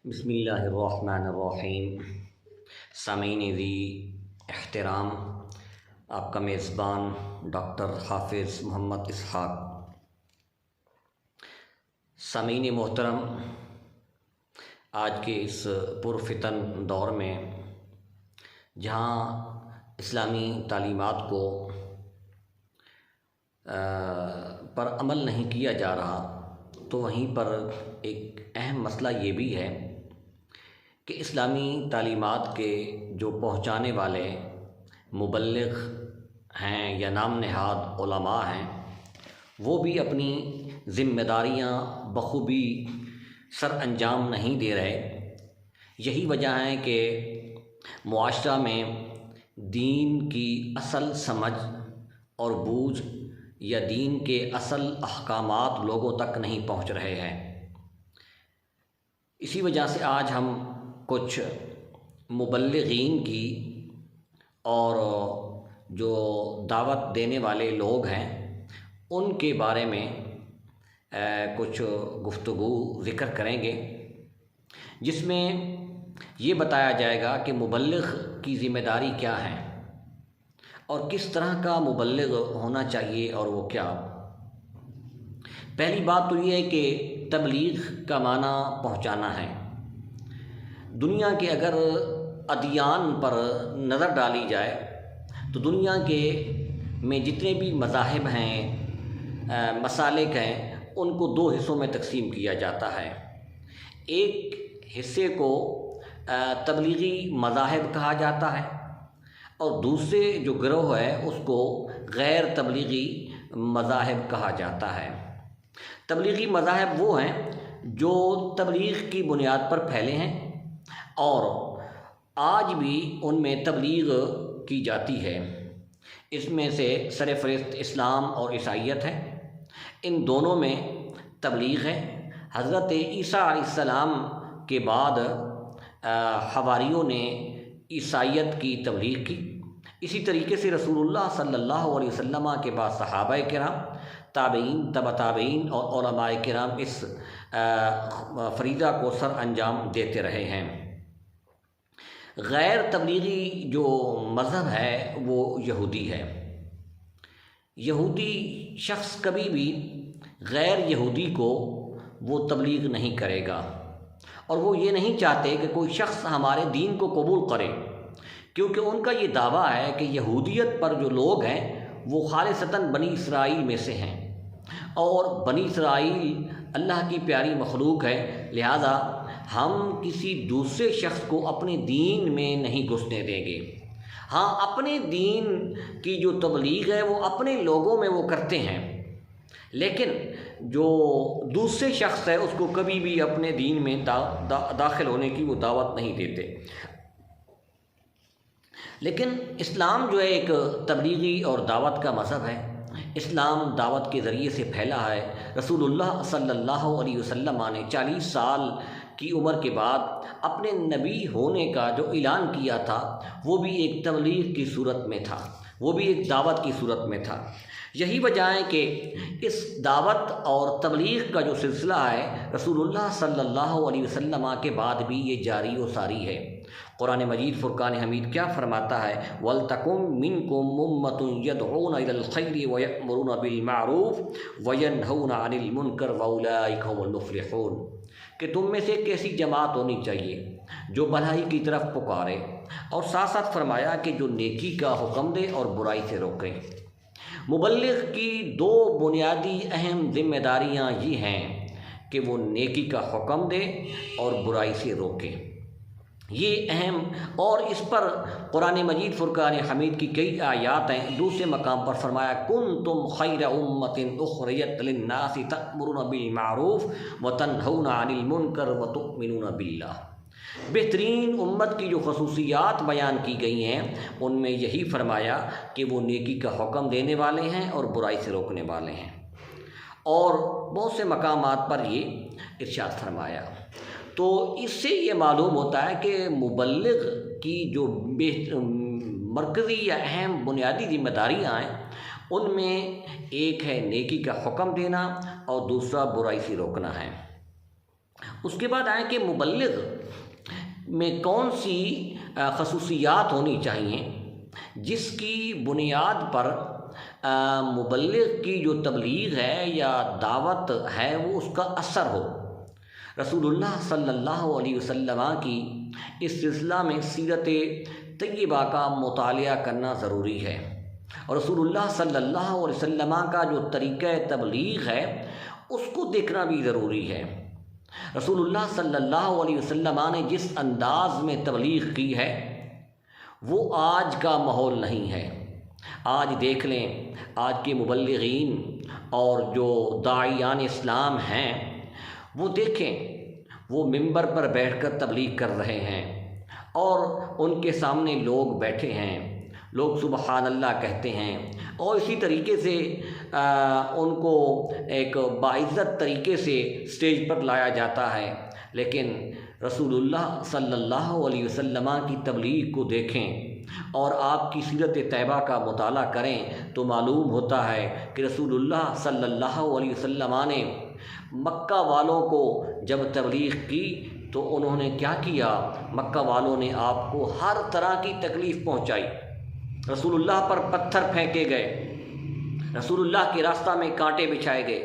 بسم اللہ الرحمن الرحیم۔ سامعین ذی احترام، آپ کا میزبان ڈاکٹر حافظ محمد اسحاق۔ سامعین محترم، آج کے اس پرفتن دور میں جہاں اسلامی تعلیمات کو پر عمل نہیں کیا جا رہا، تو وہیں پر ایک اہم مسئلہ یہ بھی ہے کہ اسلامی تعلیمات کے جو پہنچانے والے مبلغ ہیں یا نام نہاد علماء ہیں، وہ بھی اپنی ذمہ داریاں بخوبی سر انجام نہیں دے رہے۔ یہی وجہ ہے کہ معاشرہ میں دین کی اصل سمجھ اور بوجھ یا دین کے اصل احکامات لوگوں تک نہیں پہنچ رہے ہیں۔ اسی وجہ سے آج ہم کچھ مبلغین کی اور جو دعوت دینے والے لوگ ہیں ان کے بارے میں کچھ گفتگو ذکر کریں گے، جس میں یہ بتایا جائے گا کہ مبلغ کی ذمہ داری کیا ہے اور کس طرح کا مبلغ ہونا چاہیے، اور وہ کیا۔ پہلی بات تو یہ ہے کہ تبلیغ کا معنی پہنچانا ہے۔ دنیا کے اگر ادیان پر نظر ڈالی جائے تو دنیا کے میں جتنے بھی مذاہب ہیں، مسالک ہیں، ان کو دو حصوں میں تقسیم کیا جاتا ہے۔ ایک حصے کو تبلیغی مذاہب کہا جاتا ہے، اور دوسرے جو گروہ ہے اس کو غیر تبلیغی مذاہب کہا جاتا ہے۔ تبلیغی مذاہب وہ ہیں جو تبلیغ کی بنیاد پر پھیلے ہیں اور آج بھی ان میں تبلیغ کی جاتی ہے۔ اس میں سے سرفہرست اسلام اور عیسائیت ہے۔ ان دونوں میں تبلیغ ہے۔ حضرت عیسیٰ علیہ السلام کے بعد حواریوں نے عیسائیت کی تبلیغ کی۔ اسی طریقے سے رسول اللہ صلی اللہ علیہ وسلم کے بعد صحابہ کرام، تابعین، تبع تابعین اور علماء کرام اس فریضہ کو سر انجام دیتے رہے ہیں۔ غیر تبلیغی جو مذہب ہے وہ یہودی ہے۔ یہودی شخص کبھی بھی غیر یہودی کو وہ تبلیغ نہیں کرے گا، اور وہ یہ نہیں چاہتے کہ کوئی شخص ہمارے دین کو قبول کرے، کیونکہ ان کا یہ دعویٰ ہے کہ یہودیت پر جو لوگ ہیں وہ خالصتاً بنی اسرائیل میں سے ہیں، اور بنی اسرائیل اللہ کی پیاری مخلوق ہے، لہذا ہم کسی دوسرے شخص کو اپنے دین میں نہیں گھسنے دیں گے۔ ہاں، اپنے دین کی جو تبلیغ ہے وہ اپنے لوگوں میں وہ کرتے ہیں، لیکن جو دوسرے شخص ہے اس کو کبھی بھی اپنے دین میں داخل ہونے کی وہ دعوت نہیں دیتے۔ لیکن اسلام جو ہے ایک تبلیغی اور دعوت کا مذہب ہے۔ اسلام دعوت کے ذریعے سے پھیلا ہے۔ رسول اللہ صلی اللہ علیہ وسلم نے 40 سال کی عمر کے بعد اپنے نبی ہونے کا جو اعلان کیا تھا وہ بھی ایک تبلیغ کی صورت میں تھا، وہ بھی ایک دعوت کی صورت میں تھا۔ یہی وجہ ہے کہ اس دعوت اور تبلیغ کا جو سلسلہ ہے رسول اللہ صلی اللہ علیہ وسلم کے بعد بھی یہ جاری و ساری ہے۔ قرآن مجید فرقان حمید کیا فرماتا ہے؟ وَلْتَكُن مِّنكُمْ أُمَّةٌ يَدْعُونَ إِلَى الْخَيْرِ وَيَأْمُرُونَ بِالْمَعْرُوفِ وَيَنْهَوْنَ عَنِ الْمُنكَرِ وَأُولَٰئِكَ هُمُ الْمُفْلِحُونَ، کہ تم میں سے ایک ایسی جماعت ہونی چاہیے جو بھلائی کی طرف پکارے، اور ساتھ ساتھ فرمایا کہ جو نیکی کا حکم دے اور برائی سے روکے۔ مبلغ کی دو بنیادی اہم ذمہ داریاں یہ ہیں کہ وہ نیکی کا حکم دے اور برائی سے روکے۔ یہ اہم، اور اس پر قرآن مجید فرقان حمید کی کئی آیات ہیں۔ دوسرے مقام پر فرمایا کنتم خیر امۃ اخرجت للناس تأمرون بالمعروف وتنہون عن المنکر وتؤمنون باللہ۔ بہترین امت کی جو خصوصیات بیان کی گئی ہیں ان میں یہی فرمایا کہ وہ نیکی کا حکم دینے والے ہیں اور برائی سے روکنے والے ہیں، اور بہت سے مقامات پر یہ ارشاد فرمایا۔ تو اس سے یہ معلوم ہوتا ہے کہ مبلغ کی جو مرکزی یا اہم بنیادی ذمہ داریاں ہیں ان میں ایک ہے نیکی کا حکم دینا اور دوسرا برائی سے روکنا ہے۔ اس کے بعد آئیں کہ مبلغ میں کون سی خصوصیات ہونی چاہیے جس کی بنیاد پر مبلغ کی جو تبلیغ ہے یا دعوت ہے وہ اس کا اثر ہو۔ رسول اللہ صلی اللہ علیہ وسلم کی اس سلسلہ میں سیرت طیبہ کا مطالعہ کرنا ضروری ہے، اور رسول اللہ صلی اللہ علیہ وسلم کا جو طریقہ تبلیغ ہے اس کو دیکھنا بھی ضروری ہے۔ رسول اللہ صلی اللہ علیہ وسلم نے جس انداز میں تبلیغ کی ہے وہ آج کا ماحول نہیں ہے۔ آج دیکھ لیں، آج کے مبلغین اور جو داعیان اسلام ہیں وہ دیکھیں، وہ ممبر پر بیٹھ کر تبلیغ کر رہے ہیں اور ان کے سامنے لوگ بیٹھے ہیں، لوگ سبحان اللہ کہتے ہیں، اور اسی طریقے سے ان کو ایک باعزت طریقے سے اسٹیج پر لایا جاتا ہے۔ لیکن رسول اللہ صلی اللہ علیہ وسلم کی تبلیغ کو دیکھیں اور آپ کی سیرت طیبہ کا مطالعہ کریں تو معلوم ہوتا ہے کہ رسول اللہ صلی اللہ علیہ وسلم نے مکہ والوں کو جب تبلیغ کی تو انہوں نے کیا کیا؟ مکہ والوں نے آپ کو ہر طرح کی تکلیف پہنچائی، رسول اللہ پر پتھر پھینکے گئے، رسول اللہ کے راستہ میں کانٹے بچھائے گئے،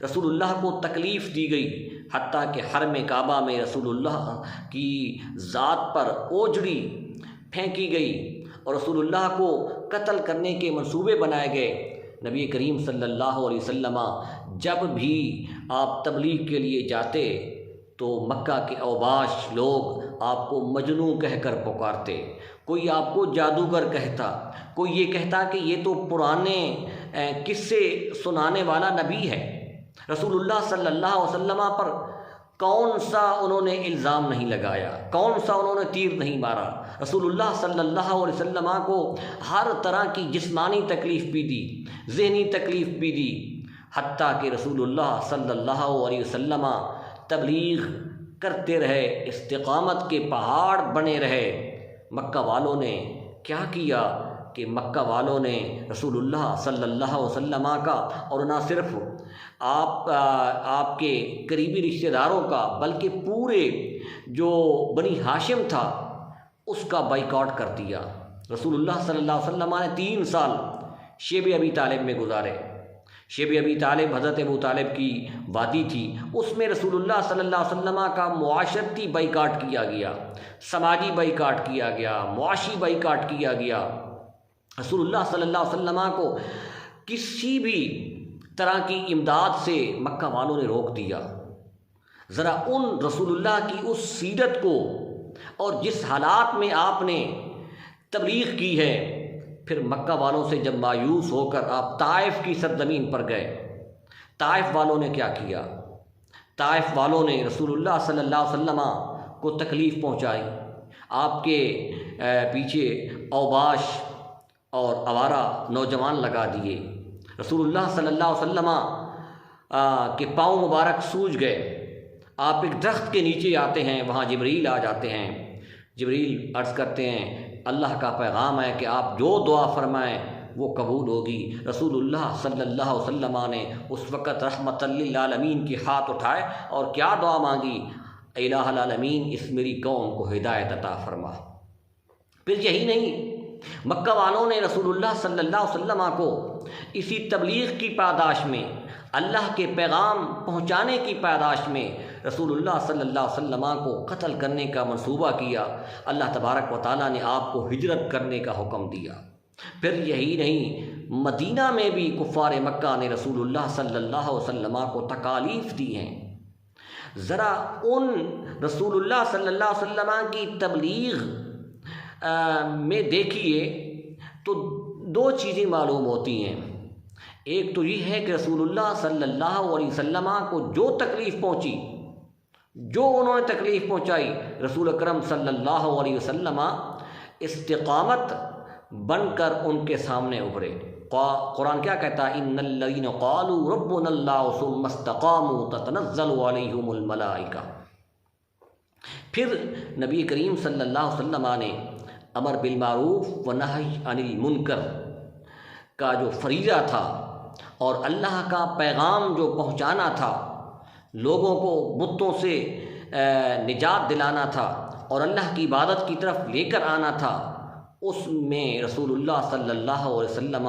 رسول اللہ کو تکلیف دی گئی، حتیٰ کہ حرم کعبہ میں رسول اللہ کی ذات پر اوجڑی پھینکی گئی اور رسول اللہ کو قتل کرنے کے منصوبے بنائے گئے۔ نبی کریم صلی اللہ علیہ وسلم جب بھی آپ تبلیغ کے لیے جاتے تو مکہ کے اوباش لوگ آپ کو مجنوں کہہ کر پکارتے، کوئی آپ کو جادوگر کہتا، کوئی یہ کہتا کہ یہ تو پرانے قصے سنانے والا نبی ہے۔ رسول اللہ صلی اللہ علیہ وسلم پر کون سا انہوں نے الزام نہیں لگایا، کون سا انہوں نے تیر نہیں مارا۔ رسول اللہ صلی اللہ علیہ وسلم کو ہر طرح کی جسمانی تکلیف بھی دی، ذہنی تکلیف بھی دی، حتیٰ کہ رسول اللہ صلی اللہ علیہ وسلم تبلیغ کرتے رہے، استقامت کے پہاڑ بنے رہے۔ مکہ والوں نے کیا کیا کہ مکہ والوں نے رسول اللہ صلی اللہ علیہ وسلم کا، اور نہ صرف آپ کے قریبی رشتہ داروں کا بلکہ پورے جو بنی ہاشم تھا اس کا بائیکاٹ کر دیا۔ رسول اللہ صلی اللہ علیہ وسلم نے 3 سال شیب ابی طالب میں گزارے۔ شیب ابی طالب حضرت ابو طالب کی وادی تھی، اس میں رسول اللہ صلی اللہ علیہ وسلم کا معاشرتی بائیکاٹ کیا گیا، سماجی بائیکاٹ کیا گیا، معاشی بائیکاٹ کیا گیا۔ رسول اللہ صلی اللہ علیہ وسلم کو کسی بھی طرح کی امداد سے مکہ والوں نے روک دیا۔ ذرا ان رسول اللہ کی اس سیرت کو اور جس حالات میں آپ نے تبلیغ کی ہے، پھر مکہ والوں سے جب مایوس ہو کر آپ طائف کی سرزمین پر گئے، طائف والوں نے کیا کیا؟ طائف والوں نے رسول اللہ صلی اللہ علیہ وسلم کو تکلیف پہنچائی، آپ کے پیچھے اوباش اور آوارہ نوجوان لگا دیے، رسول اللہ صلی اللہ علیہ وسلم کے پاؤں مبارک سوج گئے۔ آپ ایک درخت کے نیچے آتے ہیں، وہاں جبریل آ جاتے ہیں، جبریل عرض کرتے ہیں اللہ کا پیغام ہے کہ آپ جو دعا فرمائیں وہ قبول ہوگی۔ رسول اللہ صلی اللہ علیہ وسلم نے اس وقت رحمت للعالمین کے ہاتھ اٹھائے اور کیا دعا مانگی؟ الہ العالمین اس میری قوم کو ہدایت عطا فرما۔ پھر یہی نہیں، مکہ والوں نے رسول اللہ صلی اللہ علیہ وسلم کو اسی تبلیغ کی پاداش میں، اللہ کے پیغام پہنچانے کی پاداش میں رسول اللہ صلی اللہ علیہ وسلم کو قتل کرنے کا منصوبہ کیا۔ اللہ تبارک و تعالیٰ نے آپ کو ہجرت کرنے کا حکم دیا۔ پھر یہی نہیں، مدینہ میں بھی کفار مکہ نے رسول اللہ صلی اللہ علیہ وسلم کو تکالیف دی ہیں۔ ذرا ان رسول اللہ صلی اللہ علیہ وسلم کی تبلیغ میں دیکھیے تو 2 چیزیں معلوم ہوتی ہیں۔ ایک تو یہ ہے کہ رسول اللہ صلی اللہ علیہ وسلم کو جو تکلیف پہنچی، جو انہوں نے تکلیف پہنچائی، رسول اکرم صلی اللہ علیہ وسلم استقامت بن کر ان کے سامنے ابھرے۔ قرآن کیا کہتا ہے؟ ان الذین قالوا ربنا اللہ ثم استقاموا تتنزل علیہم الملائکہ۔ پھر نبی کریم صلی اللہ علیہ وسلم نے امر بالمعروف و نہی عن المنکر کا جو فریضہ تھا اور اللہ کا پیغام جو پہنچانا تھا، لوگوں کو بتوں سے نجات دلانا تھا اور اللہ کی عبادت کی طرف لے کر آنا تھا، اس میں رسول اللہ صلی اللہ علیہ وسلم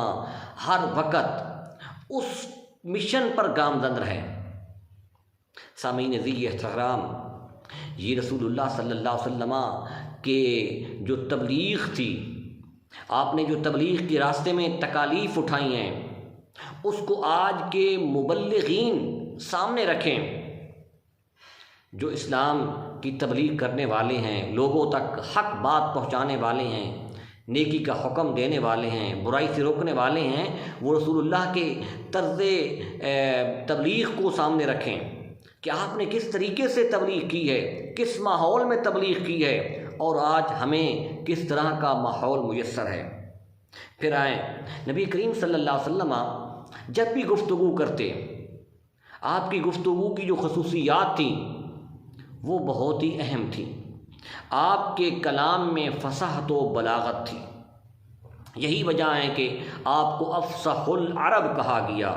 ہر وقت اس مشن پر گامزن رہے۔ سامعین عزیز احترام، یہ رسول اللہ صلی اللہ علیہ وسلم کے جو تبلیغ تھی، آپ نے جو تبلیغ کے راستے میں تکالیف اٹھائی ہیں، اس کو آج کے مبلغین سامنے رکھیں، جو اسلام کی تبلیغ کرنے والے ہیں، لوگوں تک حق بات پہنچانے والے ہیں، نیکی کا حکم دینے والے ہیں، برائی سے روکنے والے ہیں، وہ رسول اللہ کے طرز تبلیغ کو سامنے رکھیں کہ آپ نے کس طریقے سے تبلیغ کی ہے، کس ماحول میں تبلیغ کی ہے، اور آج ہمیں کس طرح کا ماحول میسر ہے۔ پھر آئیں، نبی کریم صلی اللہ علیہ وسلم جب بھی گفتگو کرتے، آپ کی گفتگو کی جو خصوصیات تھیں وہ بہت ہی اہم تھیں۔ آپ کے کلام میں فصاحت و بلاغت تھی، یہی وجہ ہے کہ آپ کو افصح العرب کہا گیا۔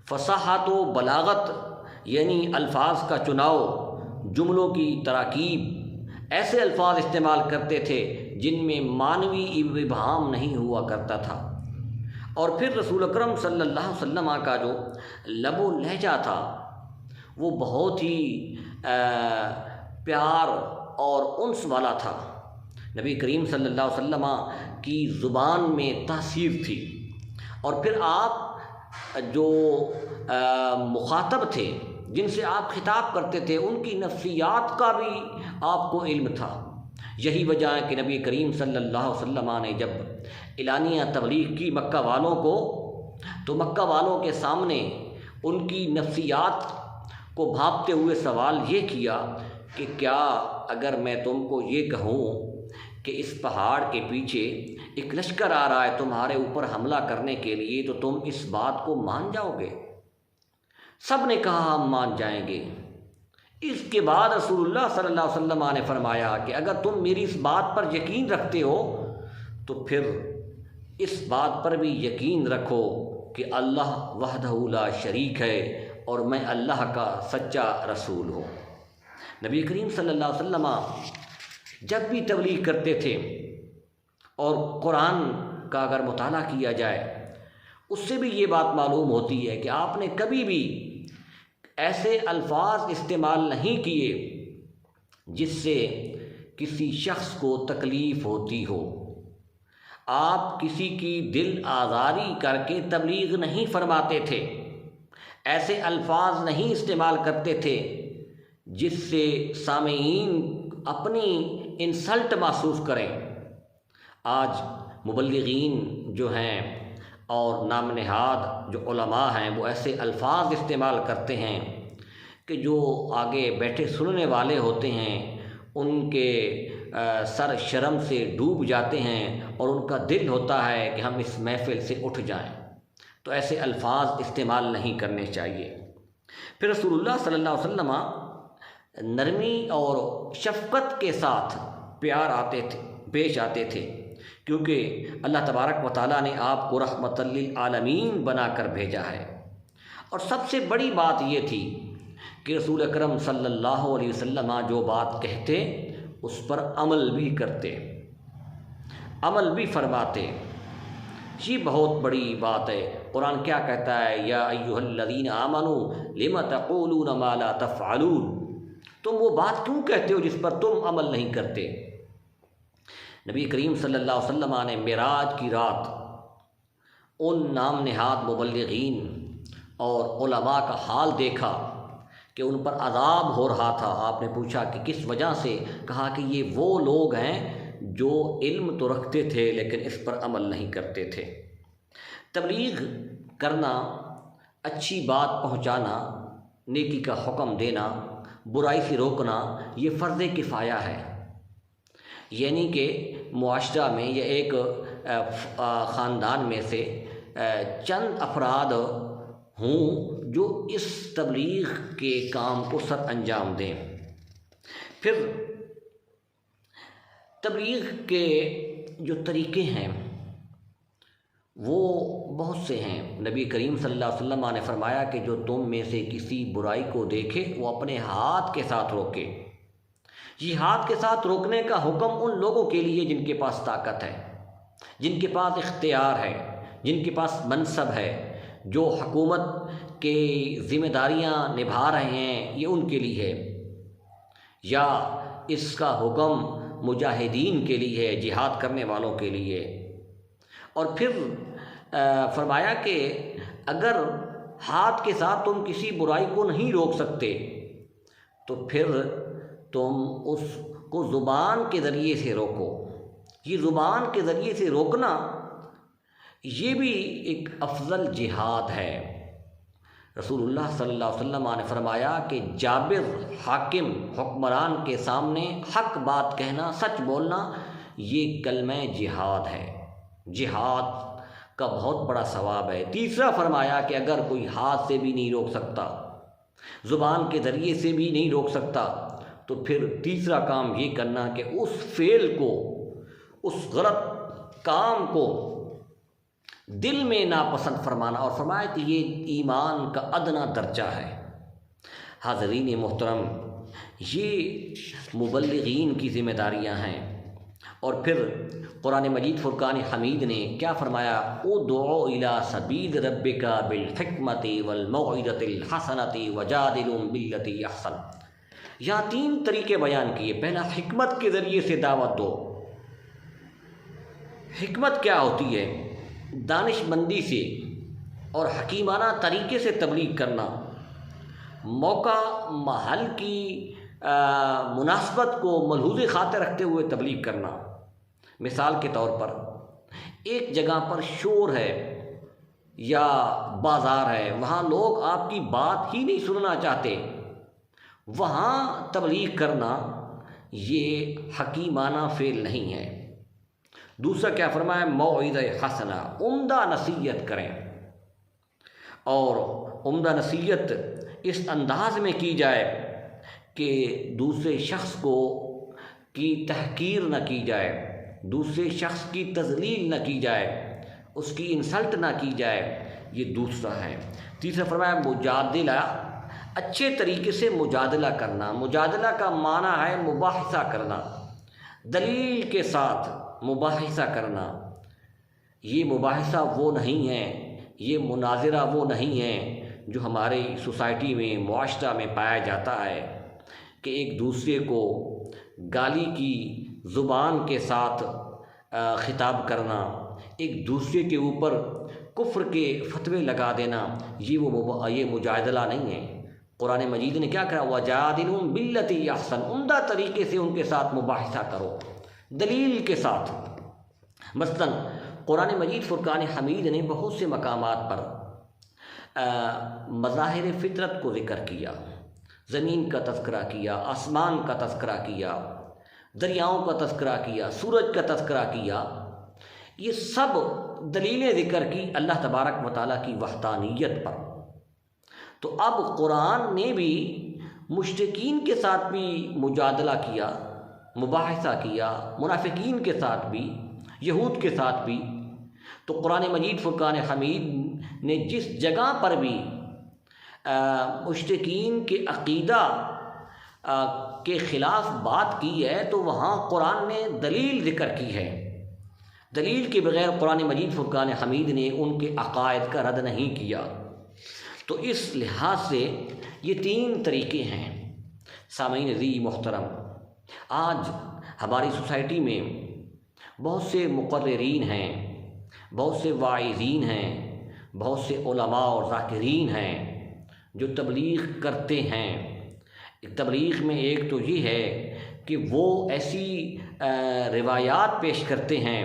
فصاحت و بلاغت یعنی الفاظ کا چناؤ، جملوں کی تراکیب، ایسے الفاظ استعمال کرتے تھے جن میں معنوی ابہام نہیں ہوا کرتا تھا۔ اور پھر رسول اکرم صلی اللہ علیہ وسلم کا جو لب و لہجہ تھا وہ بہت ہی پیار اور انس والا تھا۔ نبی کریم صلی اللہ علیہ وسلم کی زبان میں تاثیر تھی، اور پھر آپ جو مخاطب تھے، جن سے آپ خطاب کرتے تھے، ان کی نفسیات کا بھی آپ کو علم تھا۔ یہی وجہ ہے کہ نبی کریم صلی اللہ علیہ وسلم نے جب اعلانیہ تبلیغ کی مکہ والوں کو، تو مکہ والوں کے سامنے ان کی نفسیات کو بھانپتے ہوئے سوال یہ کیا کہ کیا اگر میں تم کو یہ کہوں کہ اس پہاڑ کے پیچھے ایک لشکر آ رہا ہے تمہارے اوپر حملہ کرنے کے لیے، تو تم اس بات کو مان جاؤ گے؟ سب نے کہا ہم مان جائیں گے۔ اس کے بعد رسول اللہ صلی اللہ علیہ وسلم نے فرمایا کہ اگر تم میری اس بات پر یقین رکھتے ہو تو پھر اس بات پر بھی یقین رکھو کہ اللہ وحدہ لا شریک ہے اور میں اللہ کا سچا رسول ہوں۔ نبی کریم صلی اللہ علیہ وسلم جب بھی تبلیغ کرتے تھے، اور قرآن کا اگر مطالعہ کیا جائے اس سے بھی یہ بات معلوم ہوتی ہے کہ آپ نے کبھی بھی ایسے الفاظ استعمال نہیں کیے جس سے کسی شخص کو تکلیف ہوتی ہو۔ آپ کسی کی دل آزاری کر کے تبلیغ نہیں فرماتے تھے، ایسے الفاظ نہیں استعمال کرتے تھے جس سے سامعین اپنی انسلٹ محسوس کریں۔ آج مبلغین جو ہیں اور نام نہاد جو علماء ہیں وہ ایسے الفاظ استعمال کرتے ہیں کہ جو آگے بیٹھے سننے والے ہوتے ہیں ان کے سر شرم سے ڈوب جاتے ہیں، اور ان کا دل ہوتا ہے کہ ہم اس محفل سے اٹھ جائیں۔ تو ایسے الفاظ استعمال نہیں کرنے چاہیے۔ پھر رسول اللہ صلی اللہ علیہ وسلم نرمی اور شفقت کے ساتھ پیش آتے تھے، کیونکہ اللہ تبارک و تعالیٰ نے آپ کو رحمت للعالمین بنا کر بھیجا ہے۔ اور سب سے بڑی بات یہ تھی کہ رسول اکرم صلی اللہ علیہ وسلم جو بات کہتے اس پر عمل بھی کرتے، عمل بھی فرماتے۔ یہ بہت بڑی بات ہے۔ قرآن کیا کہتا ہے؟ یا ایھا الذین آمنوا لم تقولون ما لا تفعلون، تم وہ بات کیوں کہتے ہو جس پر تم عمل نہیں کرتے؟ نبی کریم صلی اللہ علیہ وسلم نے معراج کی رات ان نام نہاد مبلغین اور علماء کا حال دیکھا کہ ان پر عذاب ہو رہا تھا۔ آپ نے پوچھا کہ کس وجہ سے؟ کہا کہ یہ وہ لوگ ہیں جو علم تو رکھتے تھے لیکن اس پر عمل نہیں کرتے تھے۔ تبلیغ کرنا، اچھی بات پہنچانا، نیکی کا حکم دینا، برائی سے روکنا، یہ فرض کفایہ ہے۔ یعنی کہ معاشرہ میں یا ایک خاندان میں سے چند افراد ہوں جو اس تبلیغ کے کام کو سر انجام دیں۔ پھر تبلیغ کے جو طریقے ہیں وہ بہت سے ہیں۔ نبی کریم صلی اللہ علیہ وسلم نے فرمایا کہ جو تم میں سے کسی برائی کو دیکھے وہ اپنے ہاتھ کے ساتھ روکے۔ یہ ہاتھ کے ساتھ روکنے کا حکم ان لوگوں کے لیے جن کے پاس طاقت ہے، جن کے پاس اختیار ہے، جن کے پاس منصب ہے، جو حکومت کے ذمہ داریاں نبھا رہے ہیں، یہ ان کے لیے ہے۔ یا اس کا حکم مجاہدین کے لیے ہے، جہاد کرنے والوں کے لیے۔ اور پھر فرمایا کہ اگر ہاتھ کے ساتھ تم کسی برائی کو نہیں روک سکتے تو پھر تم اس کو زبان کے ذریعے سے روکو۔ یہ زبان کے ذریعے سے روکنا یہ بھی ایک افضل جہاد ہے۔ رسول اللہ صلی اللہ علیہ وسلم نے فرمایا کہ جابر حاکم حکمران کے سامنے حق بات کہنا، سچ بولنا، یہ کلمہ جہاد ہے۔ جہاد کا بہت بڑا ثواب ہے۔ تیسرا فرمایا کہ اگر کوئی ہاتھ سے بھی نہیں روک سکتا، زبان کے ذریعے سے بھی نہیں روک سکتا، تو پھر تیسرا کام یہ کرنا کہ اس فعل کو، اس غلط کام کو دل میں ناپسند فرمانا، اور فرمایا کہ یہ ایمان کا ادنا درجہ ہے۔ حاضرین محترم، یہ مبلغین کی ذمہ داریاں ہیں۔ اور پھر قرآن مجید فرقان حمید نے کیا فرمایا؟ ادعو الی سبیل ربک بالحکمت والموعظۃ الحسنۃ وجادلہم باللتی احسن۔ یہاں 3 طریقے بیان کیے۔ پہلا، حکمت کے ذریعے سے دعوت دو۔ حکمت کیا ہوتی ہے؟ دانش مندی سے اور حکیمانہ طریقے سے تبلیغ کرنا، موقع محل کی مناسبت کو ملحوظ خاطر رکھتے ہوئے تبلیغ کرنا۔ مثال کے طور پر ایک جگہ پر شور ہے یا بازار ہے، وہاں لوگ آپ کی بات ہی نہیں سننا چاہتے، وہاں تبلیغ کرنا یہ حکیمانہ فعل نہیں ہے۔ دوسرا کیا فرمایا؟ موعظہ حسنہ، عمدہ نصیحت کریں، اور عمدہ نصیحت اس انداز میں کی جائے کہ دوسرے شخص کو کی تحقیر نہ کی جائے، دوسرے شخص کی تذلیل نہ کی جائے، اس کی انسلٹ نہ کی جائے، یہ دوسرا ہے۔ تیسرا فرمایا مجادلہ، اچھے طریقے سے مجادلہ کرنا۔ مجادلہ کا معنی ہے مباحثہ کرنا، دلیل کے ساتھ مباحثہ کرنا۔ یہ مباحثہ وہ نہیں ہے، یہ مناظرہ وہ نہیں ہے جو ہماری سوسائٹی میں، معاشرہ میں پایا جاتا ہے کہ ایک دوسرے کو گالی کی زبان کے ساتھ خطاب کرنا، ایک دوسرے کے اوپر کفر کے فتوے لگا دینا، یہ مجادلہ نہیں ہے۔ قرآن مجید نے کیا کہا؟ وَجَادِلْهُمْ بِالَّتِي أَحْسَنُ، عمدہ طریقے سے ان کے ساتھ مباحثہ کرو، دلیل کے ساتھ۔ مثلاً قرآن مجید فرقان حمید نے بہت سے مقامات پر مظاہر فطرت کو ذکر کیا، زمین کا تذکرہ کیا، آسمان کا تذکرہ کیا، دریاؤں کا تذکرہ کیا، سورج کا تذکرہ کیا۔ یہ سب دلیلیں ذکر کی اللہ تبارک و تعالیٰ کی وحدانیت پر۔ تو اب قرآن نے بھی مشرکین کے ساتھ بھی مجادلہ کیا، مباحثہ کیا، منافقین کے ساتھ بھی، یہود کے ساتھ بھی۔ تو قرآن مجید فرقان حمید نے جس جگہ پر بھی مشرکین کے عقیدہ کے خلاف بات کی ہے تو وہاں قرآن نے دلیل ذکر کی ہے۔ دلیل کے بغیر قرآن مجید فرقان حمید نے ان کے عقائد کا رد نہیں کیا۔ تو اس لحاظ سے یہ 3 طریقے ہیں۔ سامعین عزیز محترم، آج ہماری سوسائٹی میں بہت سے مقررین ہیں، بہت سے واعظین ہیں، بہت سے علماء اور ذاکرین ہیں جو تبلیغ کرتے ہیں۔ تبلیغ میں ایک تو یہ ہے کہ وہ ایسی روایات پیش کرتے ہیں،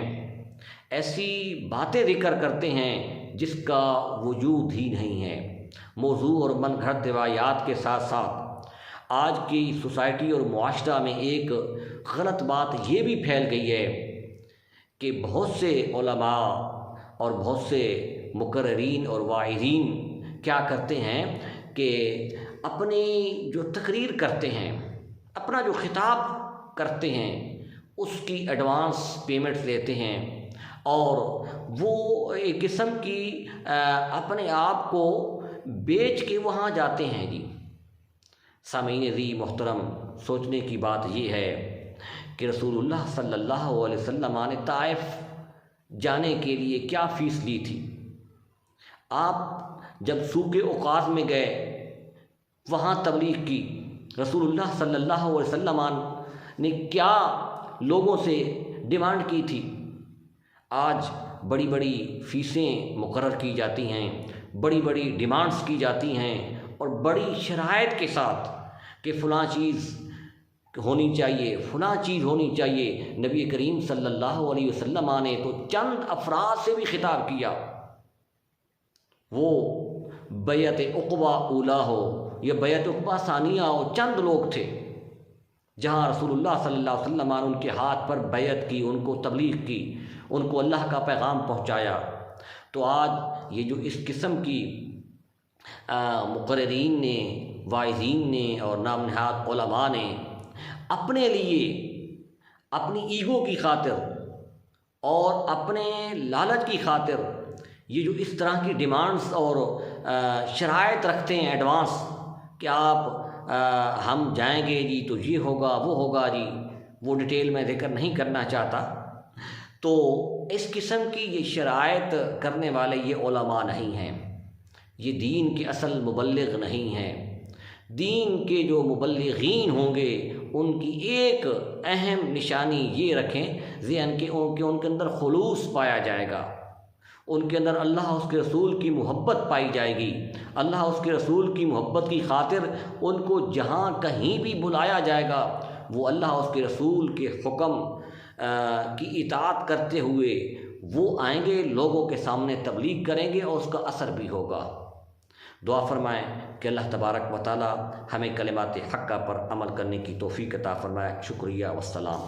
ایسی باتیں ذکر کرتے ہیں جس کا وجود ہی نہیں ہے۔ موضوع اور من گھڑت روایات کے ساتھ ساتھ آج کی سوسائٹی اور معاشرہ میں ایک غلط بات یہ بھی پھیل گئی ہے کہ بہت سے علماء اور بہت سے مقررین اور واعظین کیا کرتے ہیں کہ اپنی جو تقریر کرتے ہیں، اپنا جو خطاب کرتے ہیں، اس کی ایڈوانس پیمنٹس لیتے ہیں اور وہ ایک قسم کی اپنے آپ کو بیچ کے وہاں جاتے ہیں جی۔ سامعین عزیز محترم، سوچنے کی بات یہ ہے کہ رسول اللہ صلی اللہ علیہ وسلم نے طائف جانے کے لیے کیا فیس لی تھی۔ آپ جب سوق عکاظ میں گئے، وہاں تبلیغ کی، رسول اللہ صلی اللہ علیہ وسلم نے کیا لوگوں سے ڈیمانڈ کی تھی۔ آج بڑی بڑی فیسیں مقرر کی جاتی ہیں، بڑی بڑی ڈیمانڈز کی جاتی ہیں، اور بڑی شرائط کے ساتھ کہ فلاں چیز ہونی چاہیے، فلاں چیز ہونی چاہیے۔ نبی کریم صلی اللہ علیہ وسلم نے تو چند افراد سے بھی خطاب کیا، وہ بیعت عقبہ اولیٰ ہو یا بیعت عقبہ ثانیہ ہو، چند لوگ تھے جہاں رسول اللہ صلی اللہ علیہ وسلم نے ان کے ہاتھ پر بیعت کی، ان کو تبلیغ کی، ان کو اللہ کا پیغام پہنچایا۔ تو آج یہ جو اس قسم کی مقررین نے، واعظین نے اور نام نہاد علماء نے اپنے لیے اپنی ایگو کی خاطر اور اپنے لالچ کی خاطر یہ جو اس طرح کی ڈیمانڈز اور شرائط رکھتے ہیں ایڈوانس کہ آپ ہم جائیں گے جی تو یہ ہوگا وہ ہوگا جی، وہ ڈیٹیل میں ذکر نہیں کرنا چاہتا۔ تو اس قسم کی یہ شرائط کرنے والے یہ علماء نہیں ہیں، یہ دین کے اصل مبلغ نہیں ہیں۔ دین کے جو مبلغین ہوں گے ان کی ایک اہم نشانی یہ رکھیں ذہن کہ ان کے اندر خلوص پایا جائے گا، ان کے اندر اللہ اس کے رسول کی محبت پائی جائے گی۔ اللہ اس کے رسول کی محبت کی خاطر ان کو جہاں کہیں بھی بلایا جائے گا وہ اللہ اس کے رسول کے حکم کی اطاعت کرتے ہوئے وہ آئیں گے، لوگوں کے سامنے تبلیغ کریں گے اور اس کا اثر بھی ہوگا۔ دعا فرمائیں کہ اللہ تبارک و تعالی ہمیں کلمات حقہ پر عمل کرنے کی توفیق عطا فرمائے۔ شکریہ والسلام۔